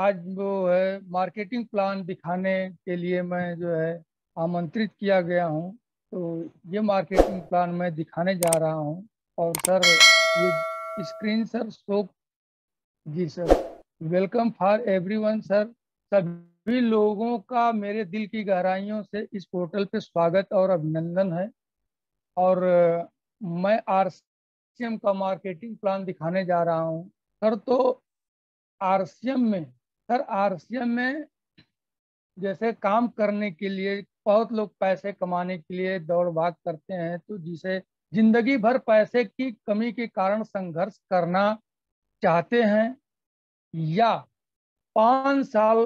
आज वो है मार्केटिंग प्लान दिखाने के लिए मैं जो है आमंत्रित किया गया हूँ। तो ये मार्केटिंग प्लान मैं दिखाने जा रहा हूँ। और सर ये स्क्रीन सर शो। जी sir, welcome for everyone sir. सभी लोगों का मेरे दिल की गहराइयों से इस पोर्टल पे स्वागत और अभिनंदन है। और मैं आरसीएम का मार्केटिंग प्लान दिखाने जा रहा हूँ सर। तो आरसीएम में आरसीएम में जैसे काम करने के लिए बहुत लोग पैसे कमाने के लिए दौड़ भाग करते हैं, तो जिसे जिंदगी भर पैसे की कमी के कारण संघर्ष करना चाहते हैं, या 5 साल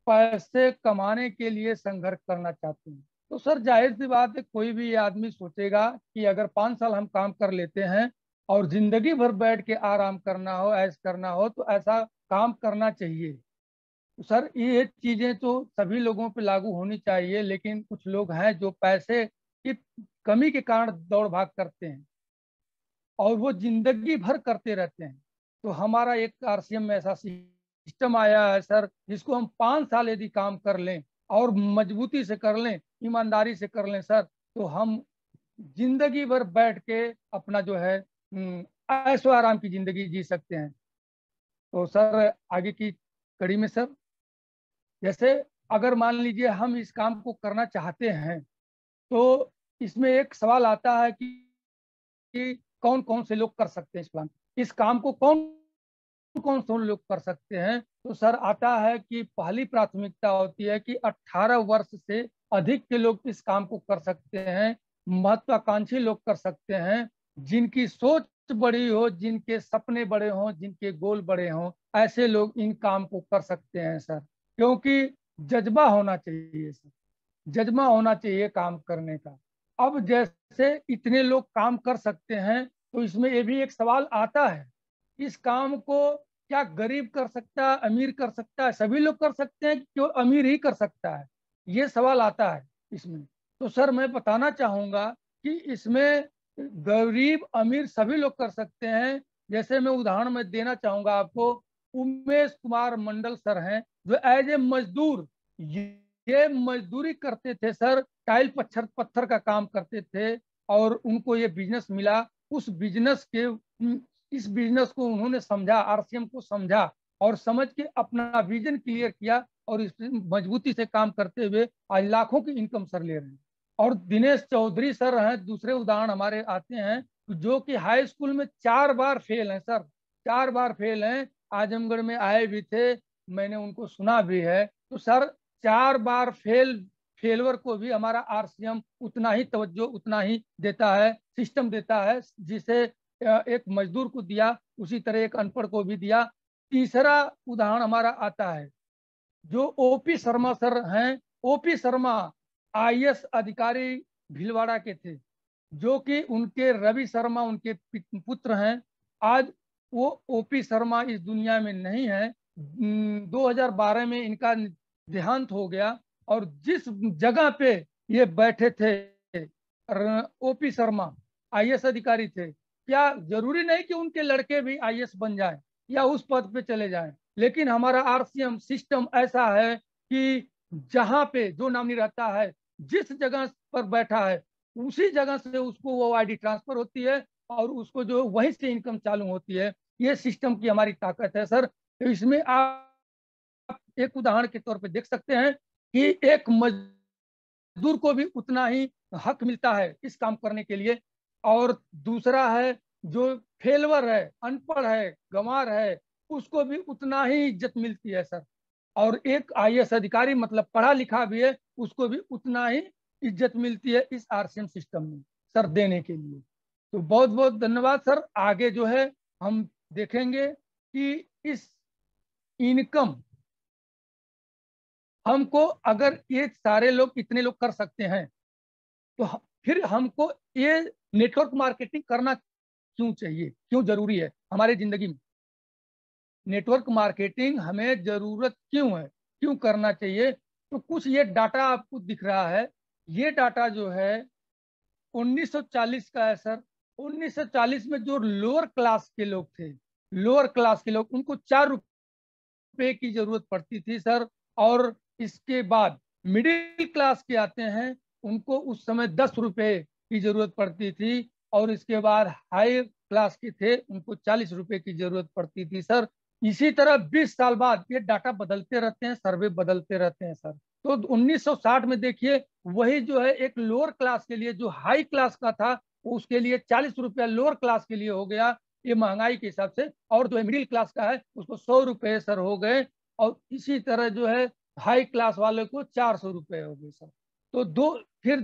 पैसे कमाने के लिए संघर्ष करना चाहते हैं। तो सर जाहिर सी बात है, कोई भी आदमी सोचेगा कि अगर 5 साल हम काम कर लेते हैं और जिंदगी भर बैठ के आराम करना हो, ऐश करना हो, तो ऐसा काम करना चाहिए। तो सर ये चीजें तो सभी लोगों पे लागू होनी चाहिए, लेकिन कुछ लोग हैं जो पैसे की कमी के कारण दौड़ भाग करते हैं और वो जिंदगी भर करते रहते हैं। तो हमारा एक आरसीएम में ऐसा सिस्टम आया है सर, जिसको हम 5 साल यदि काम कर लें और मजबूती से कर लें, ईमानदारी से कर लें सर, तो हम जिंदगी भर बैठ के अपना जो है ऐशो आराम की जिंदगी जी सकते हैं। तो सर आगे की कड़ी में सर, जैसे अगर मान लीजिए हम इस काम को करना चाहते हैं, तो इसमें एक सवाल आता है कि कौन कौन से लोग कर सकते हैं इस काम को कौन कौन से लोग कर सकते हैं। तो सर आता है कि पहली प्राथमिकता होती है कि 18 वर्ष से अधिक के लोग इस काम को कर सकते हैं। महत्वाकांक्षी लोग कर सकते हैं, जिनकी सोच बड़ी हो, जिनके सपने बड़े हों, जिनके गोल बड़े हों, ऐसे लोग इन काम को कर सकते हैं सर। क्योंकि जज्बा होना चाहिए सर, जज्बा होना चाहिए काम करने का। अब जैसे इतने लोग काम कर सकते हैं, तो इसमें ये भी एक सवाल आता है, इस काम को क्या गरीब कर सकता है, अमीर कर सकता है, सभी लोग कर सकते हैं, क्यों अमीर ही कर सकता है? ये सवाल आता है इसमें। तो सर मैं बताना चाहूंगा कि इसमें गरीब अमीर सभी लोग कर सकते हैं। जैसे मैं उदाहरण में देना चाहूंगा आपको, उमेश कुमार मंडल सर हैं, जो एज ए मजदूर ये मजदूरी करते थे सर, टाइल पत्थर पत्थर का काम करते थे, और उनको ये बिजनेस मिला। उस बिजनेस के इस बिजनेस को उन्होंने समझा, आरसीएम को समझा और समझ के अपना विजन क्लियर किया, और इस मजबूती से काम करते हुए आज लाखों की इनकम सर ले रहे हैं। और दिनेश चौधरी सर हैं, दूसरे उदाहरण हमारे आते हैं, जो कि हाई स्कूल में 4 बार फेल हैं सर, 4 बार फेल हैं। आजमगढ़ में आए भी थे, मैंने उनको सुना भी है। तो सर 4 बार फेलवर को भी हमारा आरसीएम उतना ही तवज्जो, उतना ही देता है, सिस्टम देता है, जिसे एक मजदूर को दिया उसी तरह एक अनपढ़ को भी दिया। तीसरा उदाहरण हमारा आता है, जो ओपी शर्मा सर हैं। ओपी शर्मा आईएएस अधिकारी भीलवाड़ा के थे, जो कि उनके रवि शर्मा उनके पुत्र हैं। आज वो ओपी शर्मा इस दुनिया में नहीं है। 2012 में इनका देहांत हो गया। और जिस जगह पे ये बैठे थे, ओपी शर्मा आईएएस अधिकारी थे, क्या जरूरी नहीं कि उनके लड़के भी आईएएस बन जाए या उस पद पे चले जाएं, लेकिन हमारा आरसीएम सिस्टम ऐसा है कि जहां पे जो नामी रहता है, जिस जगह पर बैठा है, उसी जगह से उसको वो आईडी ट्रांसफर होती है और उसको जो वहीं से इनकम चालू होती है। ये सिस्टम की हमारी ताकत है सर। तो इसमें आप एक उदाहरण के तौर पे देख सकते हैं कि एक मजदूर को भी उतना ही हक मिलता है इस काम करने के लिए। और दूसरा है, जो फेलवर है, अनपढ़ है, गंवार है, उसको भी उतना ही इज्जत मिलती है सर। और एक आईएएस अधिकारी मतलब पढ़ा लिखा भी है, उसको भी उतना ही इज्जत मिलती है इस आरसीएम सिस्टम में सर देने के लिए। तो बहुत बहुत धन्यवाद सर। आगे जो है हम देखेंगे कि इस इनकम हमको, अगर ये सारे लोग इतने लोग कर सकते हैं, तो फिर हमको ये नेटवर्क मार्केटिंग करना क्यों चाहिए, क्यों जरूरी है हमारे जिंदगी में? नेटवर्क मार्केटिंग हमें जरूरत क्यों है, क्यों करना चाहिए? तो कुछ ये डाटा आपको दिख रहा है। ये डाटा जो है 1940 का है सर। 1940 में जो लोअर क्लास के लोग थे, लोअर क्लास के लोग, उनको 4 रुपए की जरूरत पड़ती थी सर। और इसके बाद मिडिल क्लास के आते हैं, उनको उस समय 10 रुपए की जरूरत पड़ती थी। और इसके बाद हाई क्लास के थे, उनको 40 रुपए की जरूरत पड़ती थी सर। इसी तरह 20 साल बाद ये डाटा बदलते रहते हैं, सर्वे बदलते रहते हैं सर। तो 1960 में देखिए, वही जो है एक लोअर क्लास के लिए, जो हाई क्लास का था उसके लिए 40 रुपया लोअर क्लास के लिए हो गया, ये महंगाई के हिसाब से। और जो है मिडिल क्लास का है उसको 100 रुपए सर हो गए। और इसी तरह जो है हाई क्लास वाले को 400 रुपए हो गए सर। तो फिर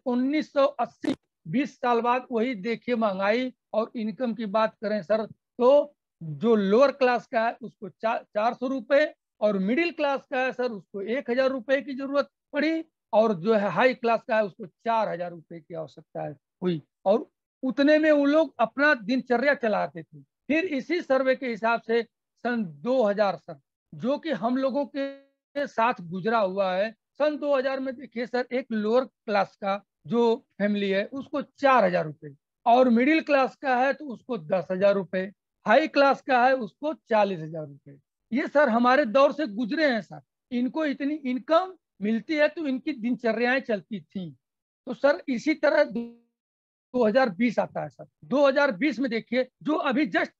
1980, 20 साल बाद वही देखिए महंगाई और इनकम की बात करें सर, तो जो लोअर क्लास का है उसको 400 रुपए, और मिडिल क्लास का है सर उसको 1,000 रुपए की जरूरत पड़ी, और जो है हाई क्लास का है उसको 4,000 रुपए की आवश्यकता हुई। और उतने में वो लोग अपना दिनचर्या चलाते थे। फिर इसी सर्वे के हिसाब से सन 2000 सर, जो कि हम लोगों के साथ गुजरा हुआ है, सन 2000 में देखिए सर, एक लोअर क्लास का जो फैमिली है उसको 4,000 रुपए, और मिडिल क्लास का है तो उसको 10,000 रुपए, हाई क्लास का है उसको 40,000 रुपए। ये सर हमारे दौर से गुजरे हैं सर। इनको इतनी इनकम मिलती है तो इनकी दिनचर्याएं चलती थी। तो सर इसी तरह 2020 आता है सर। 2020 में देखिए, जो अभी जस्ट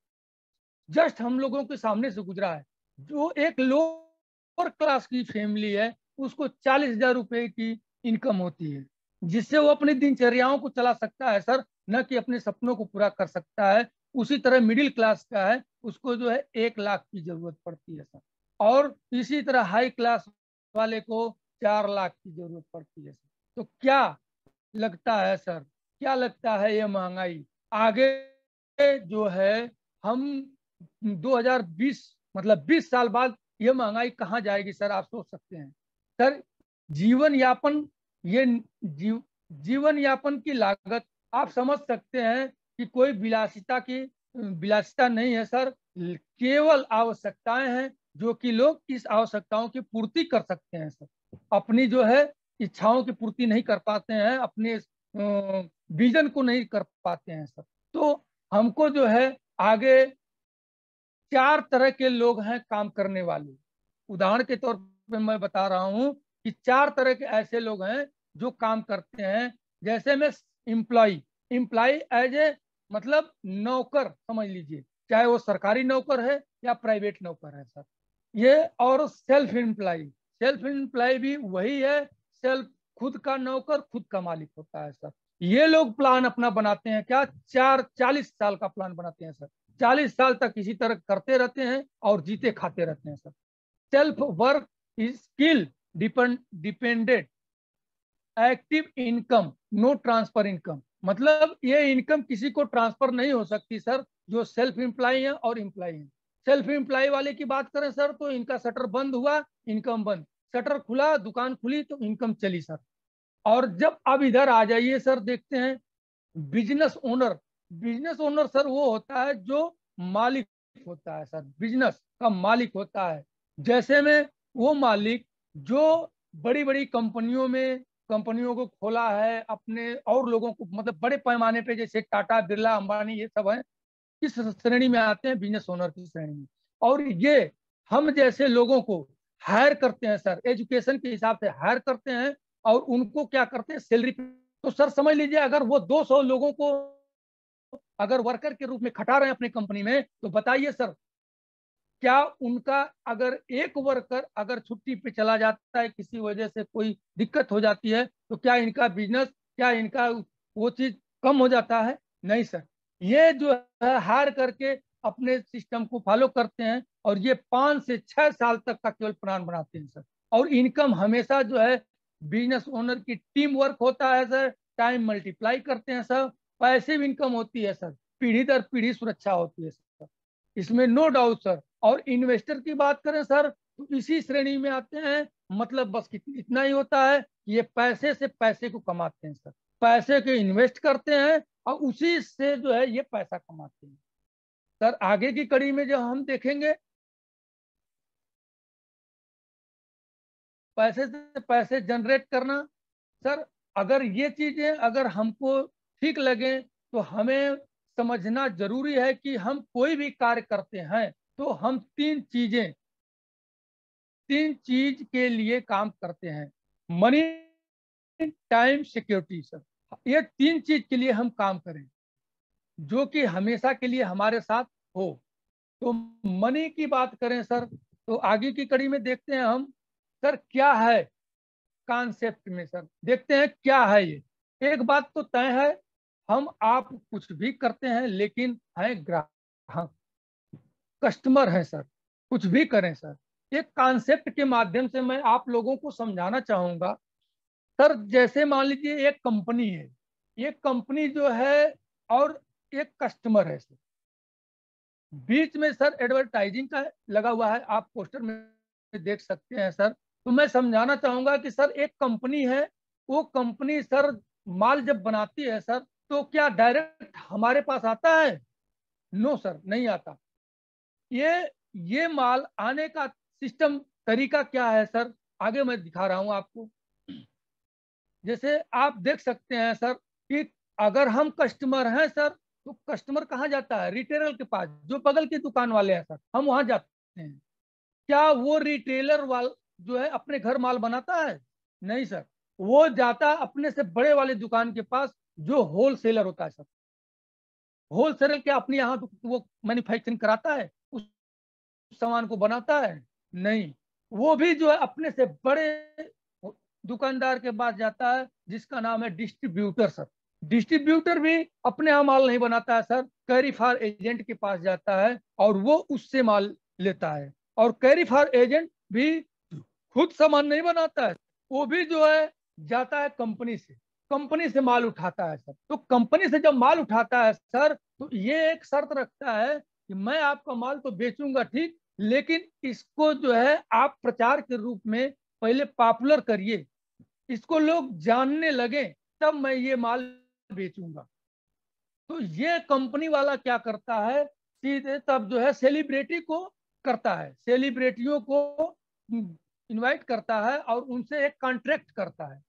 जस्ट हम लोगों के सामने से गुजरा है, जो एक लोअर क्लास की फैमिली है उसको 40,000 रुपए की इनकम होती है, जिससे वो अपनी दिनचर्याओं को चला सकता है सर, न कि अपने सपनों को पूरा कर सकता है। उसी तरह मिडिल क्लास का है, उसको जो है 1 लाख की जरूरत पड़ती है सर। और इसी तरह हाई क्लास वाले को 4 लाख की जरूरत पड़ती है सर। तो क्या लगता है सर, क्या लगता है ये महंगाई आगे जो है, हम 2020 मतलब 20 साल बाद ये महंगाई कहाँ जाएगी सर, आप सोच सकते हैं सर। जीवन यापन, ये जीवन यापन की लागत आप समझ सकते हैं कि कोई विलासिता नहीं है सर, केवल आवश्यकताएं हैं, जो कि लोग इस आवश्यकताओं की पूर्ति कर सकते हैं सर। अपनी जो है इच्छाओं की पूर्ति नहीं कर पाते हैं, अपने विजन को नहीं कर पाते हैं सर। तो हमको जो है आगे 4 तरह के लोग हैं काम करने वाले। उदाहरण के तौर पे मैं बता रहा हूं कि 4 तरह के ऐसे लोग हैं जो काम करते हैं। जैसे में इम्प्लॉय, इम्प्लॉय एज ए मतलब नौकर समझ लीजिए, चाहे वो सरकारी नौकर है या प्राइवेट नौकर है सर। ये और सेल्फ एम्प्लॉय, सेल्फ एम्प्लॉय भी वही है, सेल्फ खुद का नौकर खुद का मालिक होता है सर। ये लोग प्लान अपना बनाते हैं, क्या 40 साल का प्लान बनाते हैं सर। 40 साल तक इसी तरह करते रहते हैं और जीते खाते रहते हैं sir. Self work is skill dependent active income, no transfer income, मतलब ये इनकम किसी को ट्रांसफर नहीं हो सकती सर, जो सेल्फ एम्प्लॉय है और एम्प्लॉय है। सेल्फ एम्प्लॉय वाले की बात करें सर, तो इनका शटर बंद हुआ, इनकम बंद, शटर खुला, दुकान खुली तो इनकम चली सर। और जब अब इधर आ जाइए सर, देखते हैं business owner. Business owner sir वो होता है जो मालिक होता है सर, बिजनेस का मालिक होता है। जैसे में वो मालिक जो बड़ी बड़ी कंपनियों को खोला है अपने, और लोगों को मतलब बड़े पैमाने पे, जैसे टाटा बिरला अंबानी ये सब है, किस श्रेणी में आते हैं, बिजनेस ओनर की श्रेणी में। और ये हम जैसे लोगों को हायर करते हैं सर, एजुकेशन के हिसाब से हायर करते हैं, और उनको क्या करते हैं, सैलरी। तो सर समझ लीजिए, अगर वो 200 लोगों को अगर वर्कर के रूप में खटा रहे हैं अपनी कंपनी में, तो बताइए सर, क्या उनका अगर एक वर्कर अगर छुट्टी पे चला जाता है, किसी वजह से कोई दिक्कत हो जाती है, तो क्या इनका बिजनेस, क्या इनका वो चीज कम हो जाता है? नहीं सर। ये जो है हायर करके अपने सिस्टम को फॉलो करते हैं, और ये 5 से 6 साल तक का केवल प्लान बनाते हैं सर। और इनकम हमेशा जो है बिजनेस ओनर की टीम वर्क होता है सर, टाइम मल्टीप्लाई करते हैं सर, पैसिव इनकम होती है सर, पीढ़ी दर पीढ़ी सुरक्षा होती है सर, इसमें नो डाउट सर। और इन्वेस्टर की बात करें सर, तो इसी श्रेणी में आते हैं। मतलब बस इतना ही होता है कि ये पैसे से पैसे को कमाते हैं सर, पैसे के इन्वेस्ट करते हैं और उसी से जो है ये पैसा कमाते हैं सर। आगे की कड़ी में जो हम देखेंगे, पैसे से पैसे जनरेट करना सर, अगर ये चीजें अगर हमको ठीक लगे, तो हमें समझना जरूरी है कि हम कोई भी कार्य करते हैं तो हम 3 चीजें तीन चीज के लिए काम करते हैं, मनी, टाइम, सिक्योरिटी। सर ये तीन चीज के लिए हम काम करें जो कि हमेशा के लिए हमारे साथ हो। तो मनी की बात करें सर, तो आगे की कड़ी में देखते हैं हम सर क्या है कॉन्सेप्ट में। सर देखते हैं क्या है ये। एक बात तो तय है, हम आप कुछ भी करते हैं लेकिन हैं ग्राहक, कस्टमर है सर, कुछ भी करें सर। एक कॉन्सेप्ट के माध्यम से मैं आप लोगों को समझाना चाहूंगा सर। जैसे मान लीजिए एक कंपनी है, ये कंपनी जो है और एक कस्टमर है सर, बीच में सर एडवर्टाइजिंग का लगा हुआ है, आप पोस्टर में देख सकते हैं सर। तो मैं समझाना चाहूंगा कि सर एक कंपनी है, वो कंपनी सर माल जब बनाती है सर, तो क्या डायरेक्ट हमारे पास आता है? नो सर, नहीं आता। ये ये माल आने का सिस्टम, तरीका क्या है सर, आगे मैं दिखा रहा हूं आपको। जैसे आप देख सकते हैं सर कि अगर हम कस्टमर हैं सर, तो कस्टमर कहाँ जाता है? रिटेलर के पास, जो बगल की दुकान वाले हैं सर, हम वहां जाते हैं। क्या वो रिटेलर वाल जो है अपने घर माल बनाता है? नहीं सर, वो जाता अपने से बड़े वाले दुकान के पास, जो होलसेलर होता है सर। होलसेलर क्या अपने यहाँ तो वो मैन्युफैक्चरिंग कराता है, उस सामान को बनाता है? नहीं, वो भी जो है अपने से बड़े दुकानदार के पास जाता है, जिसका नाम है डिस्ट्रीब्यूटर सर। डिस्ट्रीब्यूटर भी अपने यहाँ माल नहीं बनाता है सर, कैरीफार एजेंट के पास जाता है और वो उससे माल लेता है। और कैरीफार एजेंट भी खुद सामान नहीं बनाता है, वो भी जो है जाता है कंपनी से, कंपनी से माल उठाता है सर। तो कंपनी से जब माल उठाता है सर, तो ये एक शर्त रखता है कि मैं आपका माल तो बेचूंगा ठीक, लेकिन इसको जो है आप प्रचार के रूप में पहले पॉपुलर करिए, इसको लोग जानने लगे, तब मैं ये माल बेचूंगा। तो ये कंपनी वाला क्या करता है, सीधे तब जो है सेलिब्रिटी को करता है, सेलिब्रिटियों को इनवाइट करता है और उनसे एक कॉन्ट्रैक्ट करता है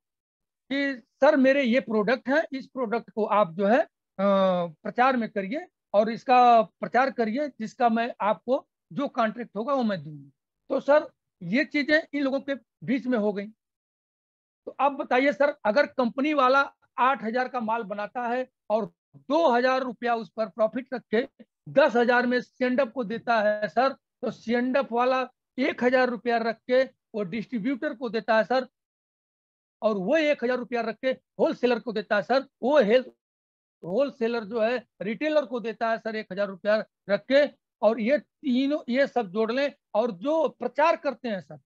कि सर मेरे ये प्रोडक्ट है, इस प्रोडक्ट को आप जो है प्रचार में करिए और इसका प्रचार करिए, जिसका मैं आपको जो कॉन्ट्रैक्ट होगा वो मैं दूंगा। तो सर ये चीजें इन लोगों के बीच में हो गई। तो अब बताइए सर, अगर कंपनी वाला 8,000 का माल बनाता है और 2,000 रुपया उस पर प्रॉफिट रख के 10,000 में सीएनडएफ को देता है सर, तो सीएनडएफ वाला 1,000 रुपया रख के वो डिस्ट्रीब्यूटर को देता है सर, और वो 1,000 रुपया रख के होलसेलर को देता है सर, वो होलसेलर जो है रिटेलर को देता है सर 1,000 रुपया रख के। और ये तीनों ये सब जोड़ लें, और जो प्रचार करते हैं सर,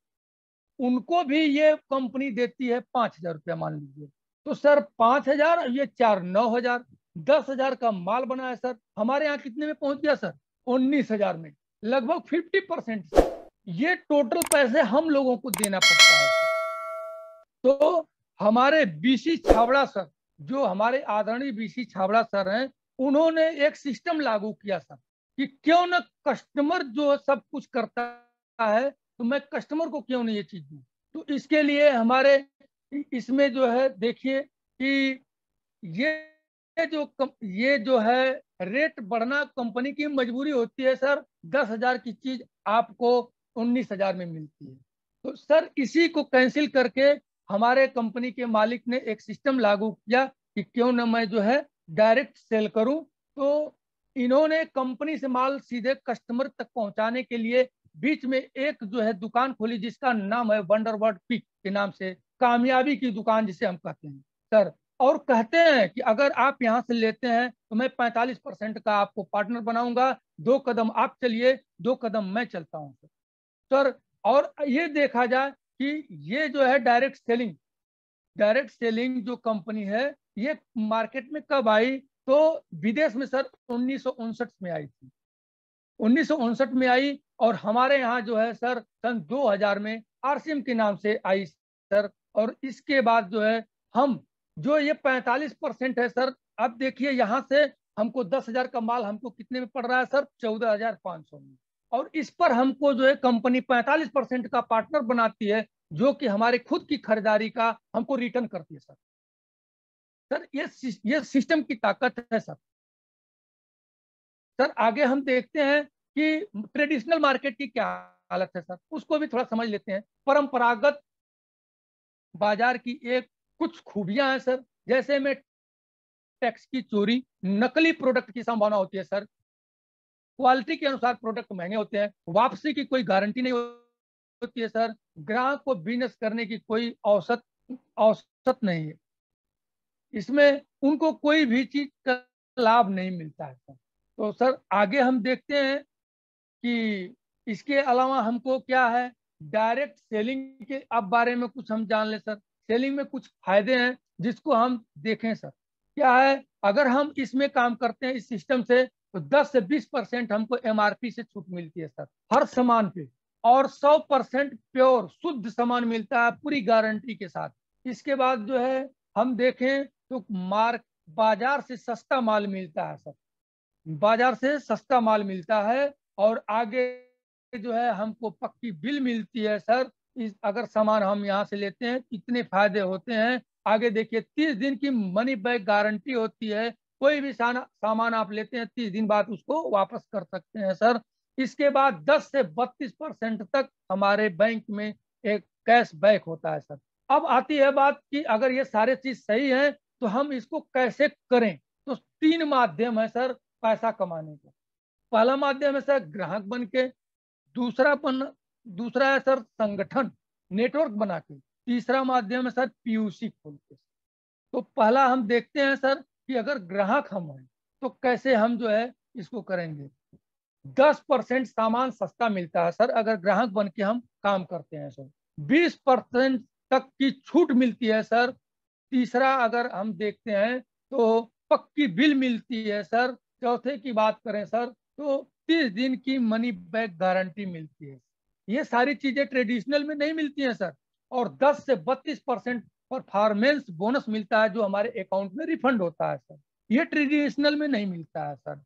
उनको भी ये कंपनी देती है 5,000 रुपया मान लीजिए। तो सर 5,000, ये 4, 9,000, 10,000 का माल बना है सर, हमारे यहाँ कितने में पहुंच गया सर? 19,000 में, लगभग 50%। ये टोटल पैसे हम लोगों को देना पड़ता है सर। तो हमारे बीसी छाबड़ा सर, जो हमारे आदरणीय बीसी छाबड़ा सर हैं, उन्होंने एक सिस्टम लागू किया सर कि क्यों न कस्टमर जो सब कुछ करता है, तो मैं कस्टमर को क्यों नहीं ये चीज दूं। तो इसके लिए हमारे इसमें जो है देखिए कि ये जो है रेट बढ़ना कंपनी की मजबूरी होती है सर। 10,000 की चीज आपको 19,000 में मिलती है। तो सर इसी को कैंसिल करके हमारे कंपनी के मालिक ने एक सिस्टम लागू किया कि क्यों ना मैं जो है डायरेक्ट सेल करूं। तो इन्होंने कंपनी से माल सीधे कस्टमर तक पहुंचाने के लिए बीच में एक जो है दुकान खोली, जिसका नाम है वंडरवर्ड पिक के नाम से, कामयाबी की दुकान जिसे हम कहते हैं सर। और कहते हैं कि अगर आप यहाँ से लेते हैं तो मैं 45% का आपको पार्टनर बनाऊंगा, 2 कदम आप चलिए, 2 कदम मैं चलता हूँ सर। और ये देखा जाए कि ये जो है डायरेक्ट सेलिंग जो कंपनी है, ये मार्केट में कब आई? तो विदेश में सर 1959 में आई थी, 1959 में आई। और हमारे यहाँ जो है सर सन 2000 में आरसीएम के नाम से आई सर। और इसके बाद जो है हम जो ये 45% है सर, अब देखिए यहाँ से हमको 10,000 का माल हमको कितने में पड़ रहा है सर? 14,500 में। और इस पर हमको जो है कंपनी 45% का पार्टनर बनाती है, जो कि हमारे खुद की खरीदारी का हमको रिटर्न करती है सर। सर ये सिस्टम की ताकत है सर। सर आगे हम देखते हैं कि ट्रेडिशनल मार्केट की क्या हालत है सर, उसको भी थोड़ा समझ लेते हैं। परंपरागत बाजार की एक कुछ खूबियां हैं सर, जैसे में टैक्स की चोरी, नकली प्रोडक्ट की संभावना होती है सर, क्वालिटी के अनुसार प्रोडक्ट महंगे होते हैं, वापसी की कोई गारंटी नहीं होती है सर, ग्राहक को बिजनेस करने की कोई औसत औसत नहीं है, इसमें उनको कोई भी चीज का लाभ नहीं मिलता है सर। तो सर आगे हम देखते हैं कि इसके अलावा हमको क्या है, डायरेक्ट सेलिंग के अब बारे में कुछ हम जान ले सर। सेलिंग में कुछ फायदे हैं जिसको हम देखें सर। क्या है, अगर हम इसमें काम करते हैं इस सिस्टम से, तो 10 से 20% हमको एमआरपी से छूट मिलती है सर हर सामान पे, और 100% प्योर शुद्ध सामान मिलता है पूरी गारंटी के साथ। इसके बाद जो है हम देखें तो मार्क बाजार से सस्ता माल मिलता है सर, बाजार से सस्ता माल मिलता है। और आगे जो है हमको पक्की बिल मिलती है सर, इस अगर सामान हम यहाँ से लेते हैं कितने फायदे होते हैं। आगे देखिए 30 दिन की मनी बैक गारंटी होती है, कोई भी सामान आप लेते हैं 30 दिन बाद उसको वापस कर सकते हैं सर। इसके बाद 10 से 32% तक हमारे बैंक में एक कैश बैक होता है सर। अब आती है बात कि अगर ये सारे चीज सही है तो हम इसको कैसे करें। तो 3 माध्यम है सर पैसा कमाने का। पहला माध्यम है सर ग्राहक बन के, दूसरा है सर संगठन नेटवर्क बना के, तीसरा माध्यम है सर पीयूसी खोल के। तो पहला हम देखते हैं सर कि अगर ग्राहक हम हैं तो कैसे हम जो है इसको करेंगे। 10% सामान सस्ता मिलता है सर अगर ग्राहक बन के हम काम करते हैं सर। 20% तक की छूट मिलती है सर। तीसरा अगर हम देखते हैं तो पक्की बिल मिलती है सर। चौथे की बात करें सर तो 30 दिन की मनी बैक गारंटी मिलती है। ये सारी चीजें ट्रेडिशनल में नहीं मिलती हैं सर। और 10 से 32% परफॉर्मेंस बोनस मिलता है जो हमारे अकाउंट में रिफंड होता है सर। ये ट्रेडिशनल में नहीं मिलता है सर।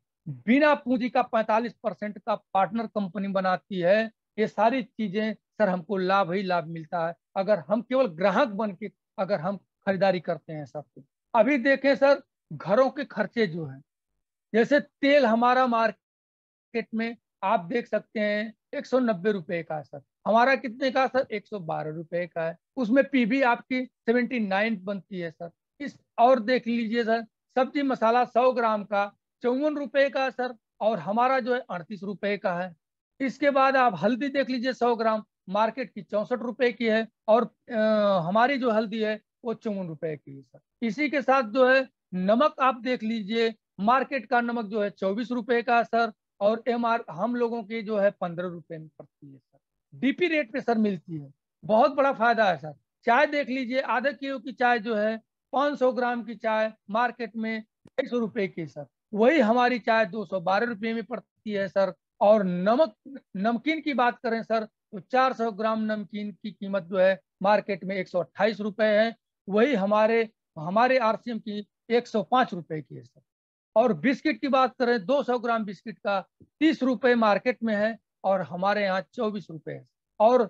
बिना पूंजी का 45% का पार्टनर कंपनी बनाती है। ये सारी चीजें सर हमको लाभ ही लाभ मिलता है अगर हम केवल ग्राहक बन के अगर हम खरीदारी करते हैं सब कुछ। अभी देखें सर घरों के खर्चे जो हैं, जैसे तेल हमारा मार्केट में आप देख सकते हैं 190 रुपए का है सर, हमारा कितने का सर 112 रुपए का है। उसमें पीबी आपकी 79 बनती है सर। इस और देख लीजिए सर सब्जी मसाला 100 ग्राम का 54 रुपए का है सर, और हमारा जो है 38 रुपए का है। इसके बाद आप हल्दी देख लीजिए 100 ग्राम मार्केट की 64 रुपए की है, और हमारी जो हल्दी है वो 54 रुपए की है सर। इसी के साथ जो है नमक आप देख लीजिए, मार्केट का नमक जो है 24 रुपए का है सर, और एमआर हम लोगों की जो है 15 रुपए में पड़ती है सर। डीपी रेट पे सर मिलती है, बहुत बड़ा फायदा है सर। चाय देख लीजिए, आधे किलो की चाय जो है 500 ग्राम की चाय मार्केट में 250 रुपए की सर, वही हमारी चाय 212 रुपए में पड़ती है सर। और नमकीन की बात करें सर तो 400 ग्राम नमकीन की कीमत जो है मार्केट में 128 रुपए है, वही हमारे हमारे आरसीएम की 105 रुपए की है सर। और बिस्किट की बात करें 200 ग्राम बिस्किट का 30 रुपए मार्केट में है, और हमारे यहाँ 24 रुपए है। और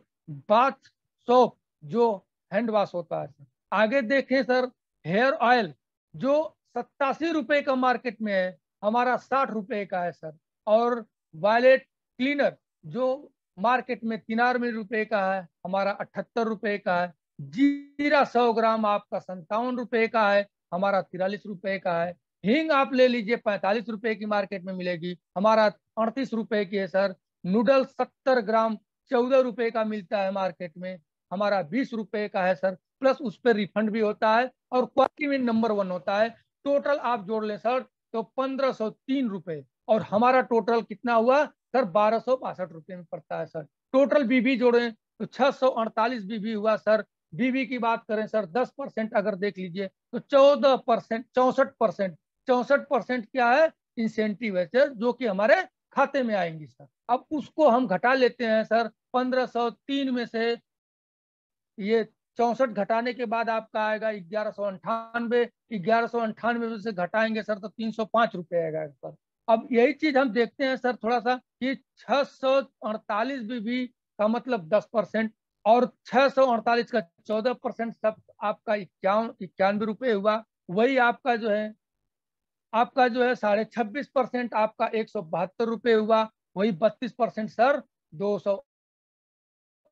बाथ सोप जो हैंड वॉश होता है सर, आगे देखें सर हेयर ऑयल जो 87 रुपए का मार्केट में है, हमारा 60 रुपए का है सर। और वायलेट क्लीनर जो मार्केट में 93 रुपए का है, हमारा 78 रुपए का है। जीरा 100 ग्राम आपका 57 रुपए का है, हमारा 43 रुपए का है। हींग आप ले लीजिए 45 रुपए की मार्केट में मिलेगी, हमारा 38 रुपए की है सर। नूडल्स 70 ग्राम 14 रुपए का मिलता है मार्केट में, हमारा 20 रुपए का है सर। प्लस उस पर रिफंड भी होता है और क्वालिटी में नंबर 1 होता है। टोटल आप जोड़ लें सर तो 1503 रुपए, और हमारा टोटल कितना हुआ सर 1262 रुपए में पड़ता है सर। टोटल बीबी जोड़े तो 648 बीबी हुआ सर। बीबी की बात करें सर 10% अगर देख लीजिए तो 14%, 64%, 64% क्या है इंसेंटिव है सर, जो कि हमारे खाते में आएंगी सर। अब उसको हम घटा लेते हैं सर 1503 में से, ये 64 घटाने के बाद आपका आएगा 1198। 1198 में से घटाएंगे सर तो 305 रुपए आएगा सर। अब यही चीज हम देखते हैं सर थोड़ा सा कि 648 बीबी का मतलब 10%, और 648 का 14% सब आपका 91 रुपए हुआ। वही आपका जो है 26.5% आपका 172 रुपए हुआ। वही 32% सर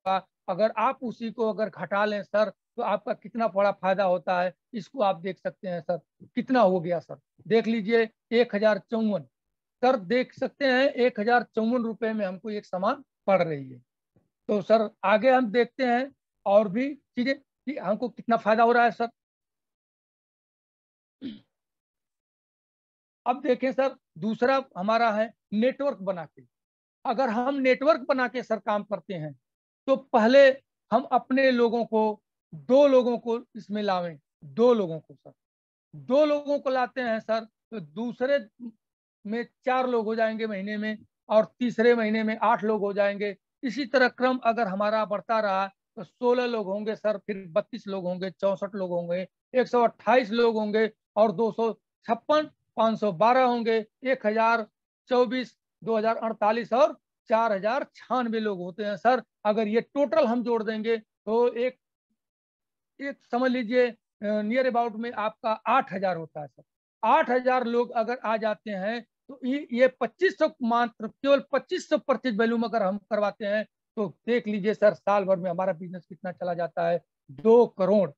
अगर आप उसी को अगर घटा लें सर, तो आपका कितना बड़ा फायदा होता है, इसको आप देख सकते हैं सर। कितना हो गया सर, देख लीजिए 1054 सर, देख सकते हैं 1054 रुपए में हमको एक सामान पड़ रही है। तो सर आगे हम देखते हैं और भी चीजें कि हमको कितना फायदा हो रहा है सर। अब देखें सर, दूसरा हमारा है नेटवर्क बना के। अगर हम नेटवर्क बना के सर काम करते हैं, तो पहले हम अपने लोगों को, 2 लोगों को इसमें लावें, 2 लोगों को सर, 2 लोगों को लाते हैं सर, तो दूसरे में 4 लोग हो जाएंगे महीने में, और तीसरे महीने में 8 लोग हो जाएंगे। इसी तरह क्रम अगर हमारा बढ़ता रहा तो 16 लोग होंगे सर, फिर 32 लोग होंगे, 64 लोग होंगे, 128 लोग होंगे, और 256, 512 होंगे, 1024, 2048 और 4096 लोग होते हैं सर। अगर ये टोटल हम जोड़ देंगे तो एक एक समझ लीजिए नियर अबाउट में आपका 8,000 होता है सर। 8,000 लोग अगर आ जाते हैं, तो ये 2500, मात्र केवल 2500 परचेज वैल्यूम अगर हम करवाते हैं, तो देख लीजिए सर साल भर में हमारा बिजनेस कितना चला जाता है, 2 करोड़।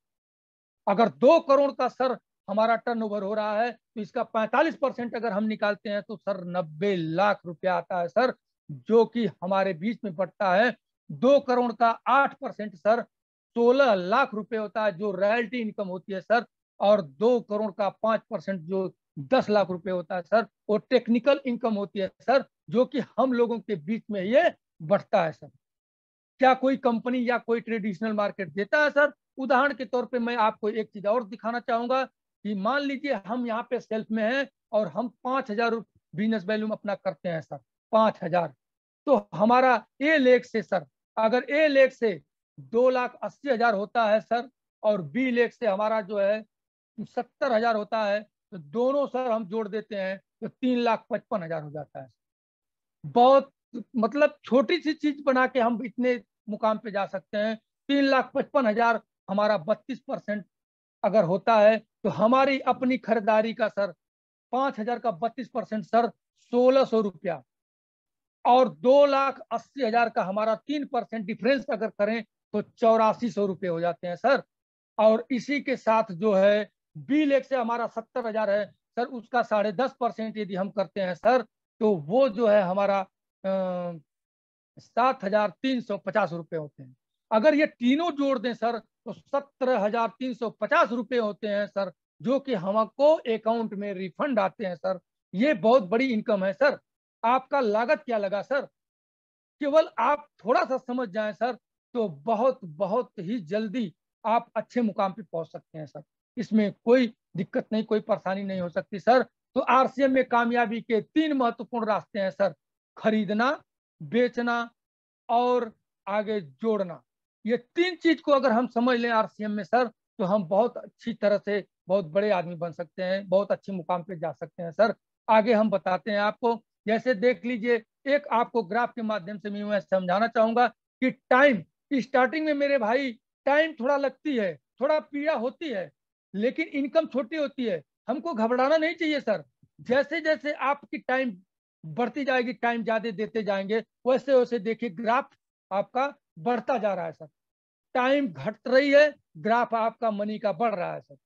अगर 2 करोड़ का सर हमारा टर्नओवर हो रहा है, तो इसका 45% अगर हम निकालते हैं, तो सर 90 लाख रुपया आता है सर, जो कि हमारे बीच में बढ़ता है। 2 करोड़ का 8% सर 16 लाख रुपए होता है, जो रॉयल्टी इनकम होती है सर। और 2 करोड़ का 5% जो 10 लाख रुपए होता है सर, वो टेक्निकल इनकम होती है सर, जो कि हम लोगों के बीच में ये बढ़ता है सर। क्या कोई कंपनी या कोई ट्रेडिशनल मार्केट देता है सर? उदाहरण के तौर पे मैं आपको एक चीज और दिखाना चाहूंगा कि मान लीजिए हम यहाँ पे सेल्फ में हैं, और हम 5,000 बिजनेस वैल्यूम अपना करते हैं सर, 5,000। तो हमारा ए लेख से सर, अगर ए लेख से 2,80,000 होता है सर, और बी लेख से हमारा जो है 70,000 होता है, तो दोनों सर हम जोड़ देते हैं तो 3,55,000 हो जाता है। बहुत, मतलब छोटी सी चीज बना के हम इतने मुकाम पे जा सकते हैं। 3,55,000 हमारा 32% अगर होता है, तो हमारी अपनी खरीदारी का सर 5,000 का 32% सर 1,600 रुपया, और 2,80,000 का हमारा 3% डिफरेंस अगर करें, तो 8,400 रुपये हो जाते हैं सर। और इसी के साथ जो है बी लेख से हमारा 70,000 है सर, उसका 10.5% यदि हम करते हैं सर, तो वो जो है हमारा 7,350 रुपये होते हैं। अगर ये तीनों जोड़ दें सर, तो 17,350 रुपये होते हैं सर, जो कि हमको अकाउंट में रिफंड आते हैं सर। ये बहुत बड़ी इनकम है सर। आपका लागत क्या लगा सर? केवल आप थोड़ा सा समझ जाएं सर, तो बहुत बहुत ही जल्दी आप अच्छे मुकाम पे पहुंच सकते हैं सर। इसमें कोई दिक्कत नहीं, कोई परेशानी नहीं हो सकती सर। तो आरसीएम में कामयाबी के 3 महत्वपूर्ण रास्ते हैं सर: खरीदना, बेचना, और आगे जोड़ना। ये 3 चीज को अगर हम समझ लें आरसीएम में सर, तो हम बहुत अच्छी तरह से बहुत बड़े आदमी बन सकते हैं, बहुत अच्छे मुकाम पे जा सकते हैं सर। आगे हम बताते हैं आपको। जैसे देख लीजिए, एक आपको ग्राफ के माध्यम से मैं समझाना चाहूंगा कि टाइम, स्टार्टिंग में मेरे भाई टाइम थोड़ा लगती है, थोड़ा पीड़ा होती है, लेकिन इनकम छोटी होती है। हमको घबराना नहीं चाहिए सर। जैसे जैसे आपकी टाइम बढ़ती जाएगी, टाइम ज्यादा देते जाएंगे, वैसे वैसे देखिए ग्राफ आपका बढ़ता जा रहा है सर। टाइम घट रही है, ग्राफ आपका मनी का बढ़ रहा है सर।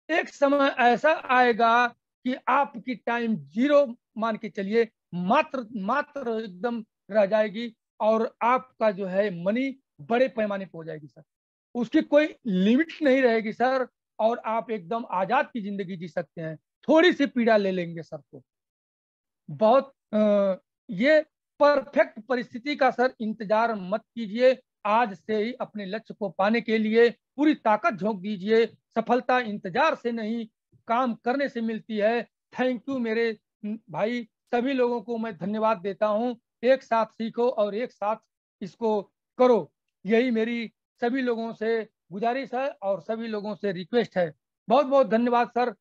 एक समय ऐसा आएगा कि आपकी टाइम जीरो मान के चलिए, मात्र मात्र एकदम रह जाएगी, और आपका जो है मनी बड़े पैमाने पर हो जाएगी सर। उसकी कोई लिमिट नहीं रहेगी सर, और आप एकदम आजाद की जिंदगी जी सकते हैं। थोड़ी सी पीड़ा ले लेंगे सर, तो बहुत ये परफेक्ट परिस्थिति का सर इंतजार मत कीजिए। आज से ही अपने लक्ष्य को पाने के लिए पूरी ताकत झोंक दीजिए। सफलता इंतजार से नहीं, काम करने से मिलती है। थैंक यू मेरे भाई। सभी लोगों को मैं धन्यवाद देता हूं। एक साथ सीखो और एक साथ इसको करो, यही मेरी सभी लोगों से गुजारिश है और सभी लोगों से रिक्वेस्ट है। बहुत बहुत धन्यवाद सर।